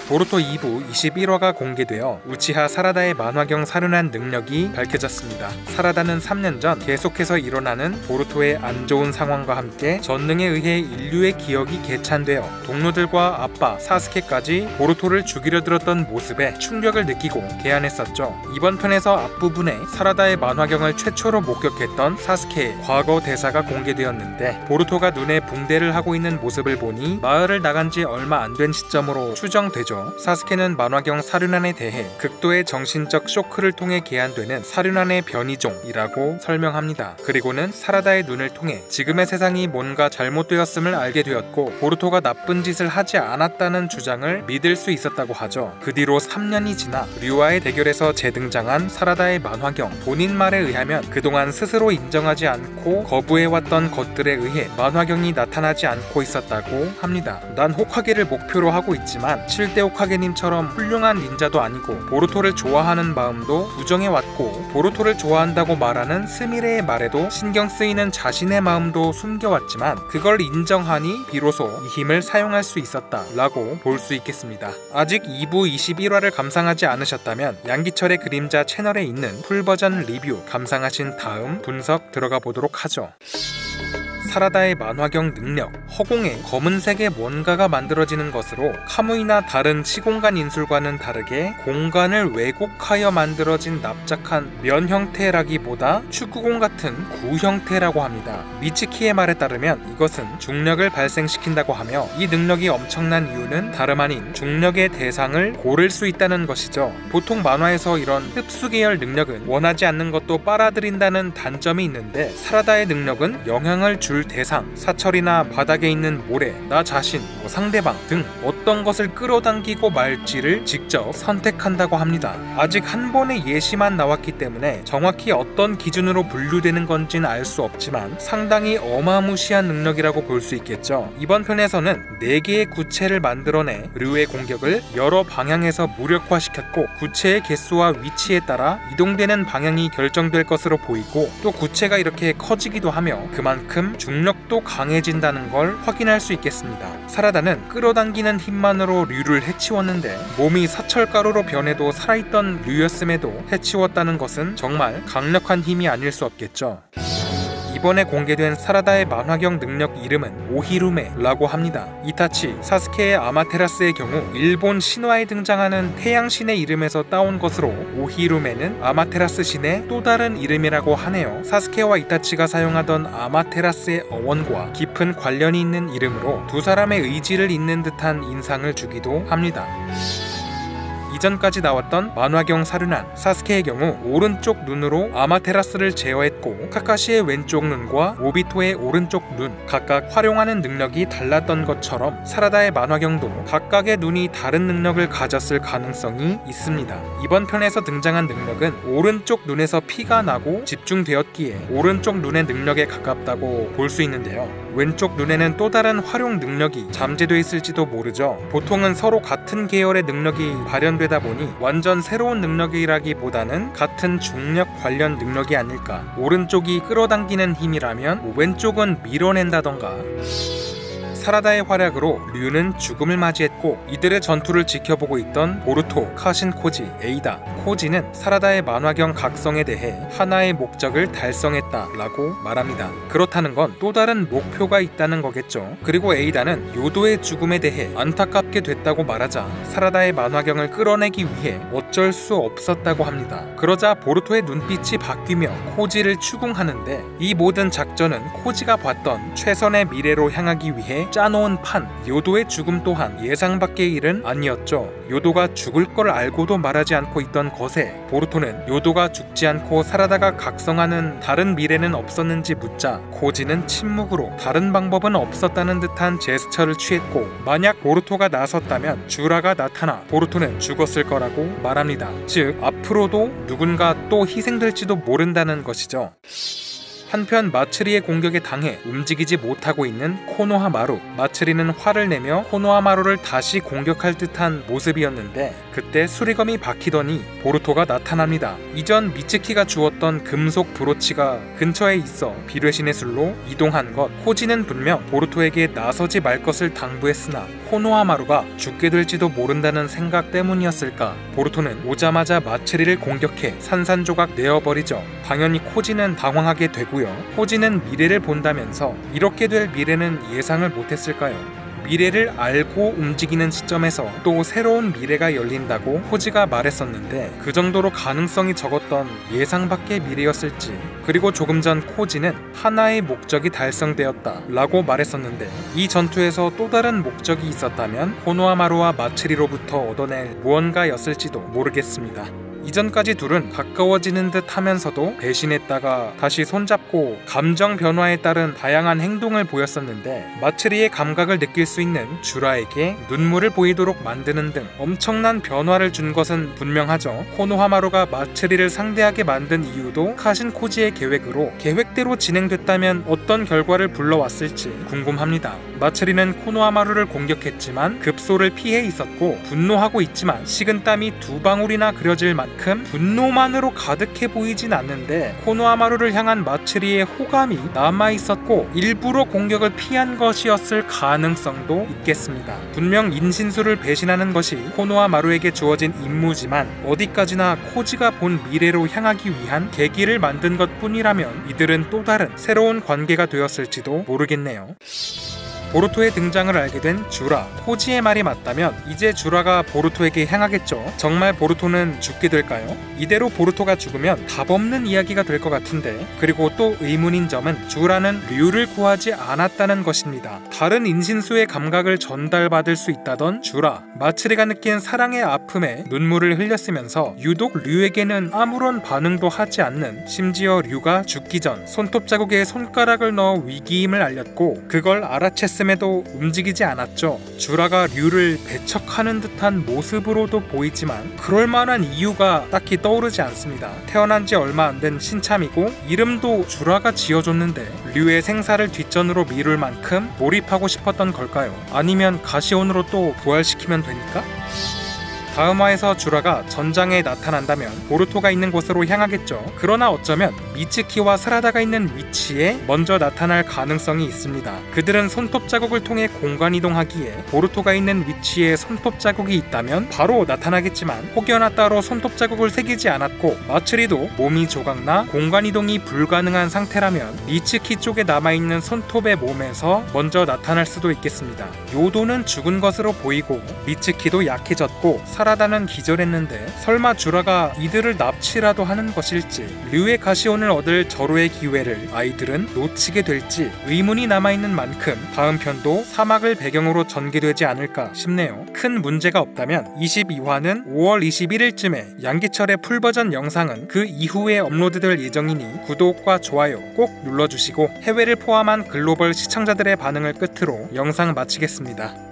보루토 2부 21화가 공개되어 우치하 사라다의 만화경 사륜한 능력이 밝혀졌습니다. 사라다는 3년 전 계속해서 일어나는 보루토의 안 좋은 상황과 함께 전능에 의해 인류의 기억이 개찬되어 동료들과 아빠 사스케까지 보루토를 죽이려 들었던 모습에 충격을 느끼고 개안했었죠. 이번 편에서 앞부분에 사라다의 만화경을 최초로 목격했던 사스케의 과거 대사가 공개되었는데, 보루토가 눈에 붕대를 하고 있는 모습을 보니 마을을 나간 지 얼마 안 된 시점으로 추정되죠. 사스케는 만화경 사륜안에 대해 극도의 정신적 쇼크를 통해 개안되는 사륜안의 변이종이라고 설명합니다. 그리고는 사라다의 눈을 통해 지금의 세상이 뭔가 잘못되었음을 알게 되었고 보루토가 나쁜 짓을 하지 않았다는 주장을 믿을 수 있었다고 하죠. 그 뒤로 3년이 지나 류와의 대결에서 재등장한 사라다의 만화경, 본인 말에 의하면 그동안 스스로 인정하지 않고 거부해왔던 것들에 의해 만화경이 나타나지 않고 있었다고 합니다. 난 호카게를 목표로 하고 있지만 7대 호카게님처럼 훌륭한 닌자도 아니고 보루토를 좋아하는 마음도 부정해왔고 보루토를 좋아한다고 말하는 스미레의 말에도 신경 쓰이는 자신의 마음도 숨겨왔지만 그걸 인정하니 비로소 이 힘을 사용할 수 있었다 라고 볼 수 있겠습니다. 아직 2부 21화를 감상하지 않으셨다면 양기철의 그림자 채널에 있는 풀버전 리뷰 감상하신 다음 분석 들어가 보도록 하죠. 사라다의 만화경 능력, 허공에 검은색의 뭔가가 만들어지는 것으로 카무이나 다른 시공간 인술과는 다르게 공간을 왜곡하여 만들어진 납작한 면 형태라기보다 축구공 같은 구 형태라고 합니다. 미츠키의 말에 따르면 이것은 중력을 발생시킨다고 하며 이 능력이 엄청난 이유는 다름 아닌 중력의 대상을 고를 수 있다는 것이죠. 보통 만화에서 이런 흡수 계열 능력은 원하지 않는 것도 빨아들인다는 단점이 있는데, 사라다의 능력은 영향을 줄 대상, 사철이나 바닥에 있는 모래, 나 자신, 상대방 등 어떤 것을 끌어당기고 말지를 직접 선택한다고 합니다. 아직 한 번의 예시만 나왔기 때문에 정확히 어떤 기준으로 분류되는 건지는 알 수 없지만 상당히 어마무시한 능력이라고 볼 수 있겠죠. 이번 편에서는 4개의 구체를 만들어내 류의 공격을 여러 방향에서 무력화시켰고, 구체의 개수와 위치에 따라 이동되는 방향이 결정될 것으로 보이고, 또 구체가 이렇게 커지기도 하며 그만큼 중력도 강해진다는 걸 확인할 수 있겠습니다. 사라다는 끌어당기는 힘만으로 류를 해치웠는데 몸이 사철가루로 변해도 살아있던 류였음에도 해치웠다는 것은 정말 강력한 힘이 아닐 수 없겠죠. 이번에 공개된 사라다의 만화경 능력 이름은 오히루메라고 합니다. 이타치, 사스케의 아마테라스의 경우 일본 신화에 등장하는 태양신의 이름에서 따온 것으로 오히루메는 아마테라스 신의 또 다른 이름이라고 하네요. 사스케와 이타치가 사용하던 아마테라스의 어원과 깊은 관련이 있는 이름으로 두 사람의 의지를 잇는 듯한 인상을 주기도 합니다. 이전까지 나왔던 만화경 사륜안, 사스케의 경우 오른쪽 눈으로 아마테라스를 제어했고, 카카시의 왼쪽 눈과 오비토의 오른쪽 눈 각각 활용하는 능력이 달랐던 것처럼 사라다의 만화경도 각각의 눈이 다른 능력을 가졌을 가능성이 있습니다. 이번 편에서 등장한 능력은 오른쪽 눈에서 피가 나고 집중되었기에 오른쪽 눈의 능력에 가깝다고 볼 수 있는데요. 왼쪽 눈에는 또 다른 활용 능력이 잠재되어 있을지도 모르죠. 보통은 서로 같은 계열의 능력이 발현되다 보니 완전 새로운 능력이라기보다는 같은 중력 관련 능력이 아닐까. 오른쪽이 끌어당기는 힘이라면 왼쪽은 밀어낸다던가. 사라다의 활약으로 류는 죽음을 맞이했고, 이들의 전투를 지켜보고 있던 보루토, 카신 코지, 에이다, 코지는 사라다의 만화경 각성에 대해 하나의 목적을 달성했다라고 말합니다. 그렇다는 건 또 다른 목표가 있다는 거겠죠. 그리고 에이다는 요도의 죽음에 대해 안타깝게 됐다고 말하자 사라다의 만화경을 끌어내기 위해 어쩔 수 없었다고 합니다. 그러자 보루토의 눈빛이 바뀌며 코지를 추궁하는데, 이 모든 작전은 코지가 봤던 최선의 미래로 향하기 위해 짜놓은 판, 요도의 죽음 또한 예상 밖의 일은 아니었죠. 요도가 죽을 걸 알고도 말하지 않고 있던 것에 보루토는 요도가 죽지 않고 사라다가 각성하는 다른 미래는 없었는지 묻자 코지는 침묵으로 다른 방법은 없었다는 듯한 제스처를 취했고, 만약 보루토가 나섰다면 주라가 나타나 보루토는 죽었을 거라고 말합니다. 즉 앞으로도 누군가 또 희생될지도 모른다는 것이죠. 한편 마츠리의 공격에 당해 움직이지 못하고 있는 코노하마루. 마츠리는 화를 내며 코노하마루를 다시 공격할 듯한 모습이었는데, 그때 수리검이 박히더니 보루토가 나타납니다. 이전 미츠키가 주었던 금속 브로치가 근처에 있어 비뢰신의 술로 이동한 것. 코지는 분명 보루토에게 나서지 말 것을 당부했으나 코노하마루가 죽게 될지도 모른다는 생각 때문이었을까. 보루토는 오자마자 마츠리를 공격해 산산조각 내어버리죠. 당연히 코지는 당황하게 되고요. 코지는 미래를 본다면서 이렇게 될 미래는 예상을 못했을까요? 미래를 알고 움직이는 시점에서 또 새로운 미래가 열린다고 코지가 말했었는데 그 정도로 가능성이 적었던 예상 밖의 미래였을지. 그리고 조금 전 코지는 하나의 목적이 달성되었다 라고 말했었는데 이 전투에서 또 다른 목적이 있었다면 코노하마루와 마츠리로부터 얻어낼 무언가였을지도 모르겠습니다. 이전까지 둘은 가까워지는 듯 하면서도 배신했다가 다시 손잡고 감정 변화에 따른 다양한 행동을 보였었는데 마츠리의 감각을 느낄 수 있는 주라에게 눈물을 보이도록 만드는 등 엄청난 변화를 준 것은 분명하죠. 코노하마루가 마츠리를 상대하게 만든 이유도 카신 코지의 계획으로 계획대로 진행됐다면 어떤 결과를 불러왔을지 궁금합니다. 마츠리는 코노하마루를 공격했지만 급소를 피해 있었고 분노하고 있지만 식은땀이 2방울이나 그려질 만큼 분노만으로 가득해 보이진 않는데 코노하마루를 향한 마츠리의 호감이 남아있었고 일부러 공격을 피한 것이었을 가능성도 있겠습니다. 분명 인신수를 배신하는 것이 코노하마루에게 주어진 임무지만 어디까지나 코지가 본 미래로 향하기 위한 계기를 만든 것 뿐이라면 이들은 또 다른 새로운 관계가 되었을지도 모르겠네요. 보루토의 등장을 알게 된 주라. 코지의 말이 맞다면 이제 주라가 보루토에게 향하겠죠. 정말 보루토는 죽게 될까요? 이대로 보루토가 죽으면 답 없는 이야기가 될 것 같은데. 그리고 또 의문인 점은 주라는 류를 구하지 않았다는 것입니다. 다른 인신수의 감각을 전달받을 수 있다던 주라. 마츠리가 느낀 사랑의 아픔에 눈물을 흘렸으면서 유독 류에게는 아무런 반응도 하지 않는, 심지어 류가 죽기 전 손톱 자국에 손가락을 넣어 위기임을 알렸고 그걸 알아챘음에도 움직이지 않았죠. 주라가 류를 배척하는 듯한 모습으로도 보이지만 그럴 만한 이유가 딱히 떠오르지 않습니다. 태어난 지 얼마 안 된 신참이고 이름도 주라가 지어줬는데 류의 생사를 뒷전으로 미룰 만큼 몰입하고 싶었던 걸까요? 아니면 가시온으로 또 부활시키면 되니까? 다음 화에서 주라가 전장에 나타난다면 보루토가 있는 곳으로 향하겠죠. 그러나 어쩌면 미츠키와 사라다가 있는 위치에 먼저 나타날 가능성이 있습니다. 그들은 손톱 자국을 통해 공간 이동하기에 보루토가 있는 위치에 손톱 자국이 있다면 바로 나타나겠지만 혹여나 따로 손톱 자국을 새기지 않았고 마츠리도 몸이 조각나 공간 이동이 불가능한 상태라면 미츠키 쪽에 남아있는 손톱의 몸에서 먼저 나타날 수도 있겠습니다. 요도는 죽은 것으로 보이고 미츠키도 약해졌고 사라다는 기절했는데 설마 주라가 이들을 납치라도 하는 것일지, 류의 가시온을 얻을 절호의 기회를 아이들은 놓치게 될지 의문이 남아있는 만큼 다음 편도 사막을 배경으로 전개되지 않을까 싶네요. 큰 문제가 없다면 22화는 5월 21일쯤에 양기철의 풀버전 영상은 그 이후에 업로드될 예정이니 구독과 좋아요 꼭 눌러주시고 해외를 포함한 글로벌 시청자들의 반응을 끝으로 영상 마치겠습니다.